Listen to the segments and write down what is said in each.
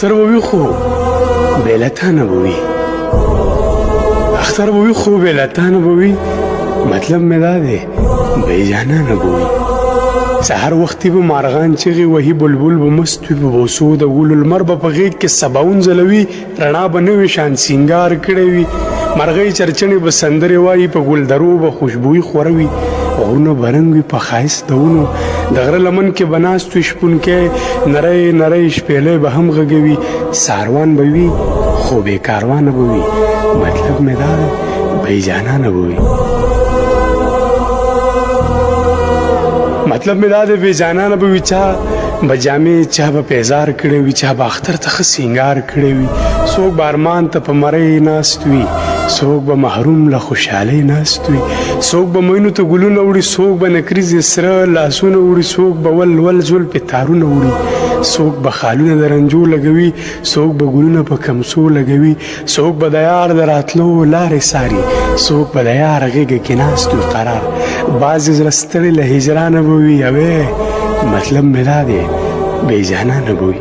اختر به وي خو بې له تا نه به وي اختر به وي خو بې له تا نه به وي مطلب مې دا دی بې جانانه به وي سهار وختي به مارغان چغې وهي بلبل به مست وي په بوسو د ګلو لمر به په غېږ کې سباوون ځلوي رڼا به نه وي شان سینګار کړی وي مرغۍ چرچڼې به سندرې وایي په ګلدرو به خوشبويي خوره وي غرونه به رنګ وي په ښایست د ونو د غره لمن کې به ناست وي شپونکی نری نری شپېلی به هم غږوي ساروان به وي خو بې کاروانه به وي مطلب مې دا دی بې جانانه به وي مطلب مې دا دی بې جانانه به وي چا به جامې چا به پیزار کړی وي چا به اختر ته ښه سینګار کړی وي څوک به ارمان ته په مرۍ ناست وي څوک به محروم له خوشحالۍ ناست وي څوک به مینو ته ګلونه وړي څوک به نکریزې سره لاسونه وړي څوک به ول ول زلفې تارونه وړي څوک به خالونه د رنجو لګوي څوک به ګلونه په کمسو لګوي څوک به د یار د راتلو لارې څاري څوک به د یار غېږه کې ناست وي قرار بعضې زړه ستړی له هجرانه به وي اوې مطلب مې دا دی بې جانانه به وي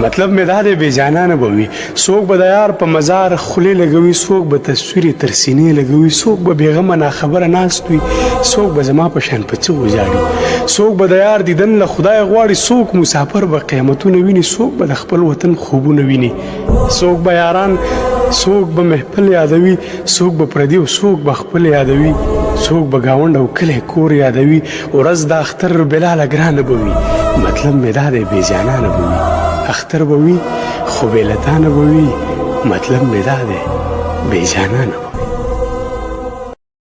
مطلب مې دا دی بې جانانه به وي څوک به د یار په مزار خولې لګوي څوک به تصویر یې تر سینې لګوي څوک به بېغمه ناخبره ناست وي څوک به زما په شان په څه وژاړي څوک به د یار دیدن له خدایه غواړي څوک مسافر به قیامتونه ویني څوک به د خپل وطن خوبونه ویني څوک به یاران څوک به محفل یادوي څوک به پردي او څوک به خپل یادوي څوک به ګاونډ او کلی کور یادوي ورځ د اختر بلاله ګرانه به وي مطلب مې دا دی بې جانانه به وي اختر به وي خو بې له تا نه به وي مطلب مې دا دی بې جانانه